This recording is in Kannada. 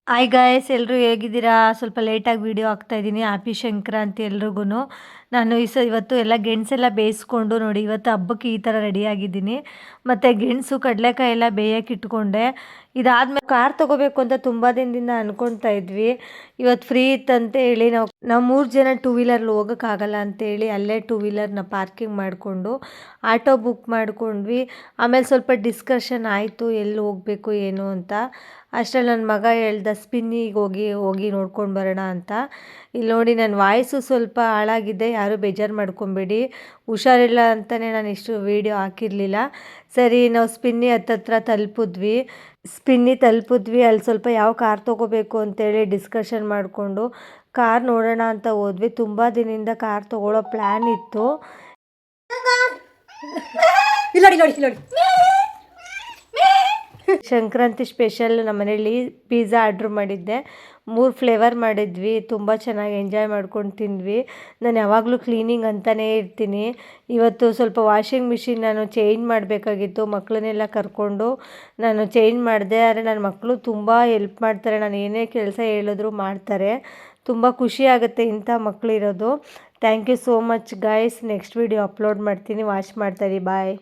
ಹಾಯ್ ಗಾಯ್ಸ್, ಎಲ್ಲರೂ ಹೇಗಿದ್ದೀರಾ? ಸ್ವಲ್ಪ ಲೇಟಾಗಿ ವೀಡಿಯೋ ಹಾಕ್ತಾಯಿದ್ದೀನಿ. ಹ್ಯಾಪಿ ಸಂಕ್ರಾಂತಿ ಎಲ್ರಿಗೂ. ನಾನು ಇವತ್ತು ಎಲ್ಲ ಗೆಣಸೆಲ್ಲ ಬೇಯಿಸ್ಕೊಂಡು ನೋಡಿ, ಇವತ್ತು ಹಬ್ಬಕ್ಕೆ ಈ ಥರ ರೆಡಿಯಾಗಿದ್ದೀನಿ. ಮತ್ತು ಗೆಣಸು ಕಡಲೆಕಾಯಿ ಎಲ್ಲ ಬೇಯಕ್ಕೆ ಇಟ್ಕೊಂಡೆ. ಇದಾದ್ಮೇಲೆ ಕಾರ್ ತೊಗೋಬೇಕು ಅಂತ ತುಂಬ ದಿನದಿಂದ ಅಂದ್ಕೊಳ್ತಾ ಇದ್ವಿ. ಇವತ್ತು ಫ್ರೀ ಇತ್ತಂತ ಹೇಳಿ ನಾವು 3 ಜನ ಟೂ ವೀಲರ್ಲಿ ಹೋಗೋಕ್ಕಾಗಲ್ಲ ಅಂತೇಳಿ ಅಲ್ಲೇ ಟೂ ವೀಲರ್ನ ಪಾರ್ಕಿಂಗ್ ಮಾಡಿಕೊಂಡು ಆಟೋ ಬುಕ್ ಮಾಡ್ಕೊಂಡ್ವಿ. ಆಮೇಲೆ ಸ್ವಲ್ಪ ಡಿಸ್ಕಷನ್ ಆಯಿತು, ಎಲ್ಲಿ ಹೋಗಬೇಕು ಏನು ಅಂತ. ಅಷ್ಟರಲ್ಲಿ ನನ್ನ ಮಗ ಹೇಳ್ದ ಸ್ಪಿನ್ನಿಗೆ ಹೋಗಿ ನೋಡ್ಕೊಂಡು ಬರೋಣ ಅಂತ. ಇಲ್ಲಿ ನೋಡಿ, ನನ್ನ ವಾಯ್ಸು ಸ್ವಲ್ಪ ಹಾಳಾಗಿದೆ, ಯಾರೂ ಬೇಜಾರು ಮಾಡ್ಕೊಬೇಡಿ. ಹುಷಾರಿಲ್ಲ ಅಂತಲೇ ನಾನು ಇಷ್ಟು ವೀಡಿಯೋ ಹಾಕಿರಲಿಲ್ಲ. ಸರಿ, ನಾವು ಸ್ಪಿನ್ನಿ ಹತ್ತತ್ರ ತಲುಪಿದ್ವಿ. ಅಲ್ಲಿ ಸ್ವಲ್ಪ ಯಾವ ಕಾರ್ ತೊಗೋಬೇಕು ಅಂತೇಳಿ ಡಿಸ್ಕಷನ್ ಮಾಡಿಕೊಂಡು ಕಾರ್ ನೋಡೋಣ ಅಂತ ಹೋದ್ವಿ. ತುಂಬ ದಿನದಿಂದ ಕಾರ್ ತೊಗೊಳ್ಳೋ ಪ್ಲ್ಯಾನ್ ಇತ್ತು. ನೋಡಿ ಸಂಕ್ರಾಂತಿ ಸ್ಪೆಷಲ್ ನಮ್ಮ ಮನೇಲಿ ಪಿಜ್ಜಾ ಆರ್ಡ್ರ್ ಮಾಡಿದ್ದೆ. 3 ಫ್ಲೇವರ್ ಮಾಡಿದ್ವಿ. ತುಂಬ ಚೆನ್ನಾಗಿ ಎಂಜಾಯ್ ಮಾಡ್ಕೊಂಡು ತಿಂದ್ವಿ. ನಾನು ಯಾವಾಗಲೂ ಕ್ಲೀನಿಂಗ್ ಅಂತಲೇ ಇರ್ತೀನಿ. ಇವತ್ತು ಸ್ವಲ್ಪ ವಾಷಿಂಗ್ ಮಿಷಿನ್ ನಾನು ಚೇಂಜ್ ಮಾಡಬೇಕಾಗಿತ್ತು. ಮಕ್ಕಳನ್ನೆಲ್ಲ ಕರ್ಕೊಂಡು ನಾನು ಚೇಂಜ್ ಮಾಡಿದೆ. ಆದರೆ ನನ್ನ ಮಕ್ಕಳು ತುಂಬ ಹೆಲ್ಪ್ ಮಾಡ್ತಾರೆ. ನಾನು ಏನೇ ಕೆಲಸ ಹೇಳಿದ್ರು ಮಾಡ್ತಾರೆ. ತುಂಬ ಖುಷಿ ಆಗುತ್ತೆ ಇಂಥ ಮಕ್ಕಳಿರೋದು. Thank you so much guys. Next video upload ಮಾಡ್ತೀನಿ, ವಾಚ್ ಮಾಡ್ತಾಯಿರಿ. ಬಾಯ್.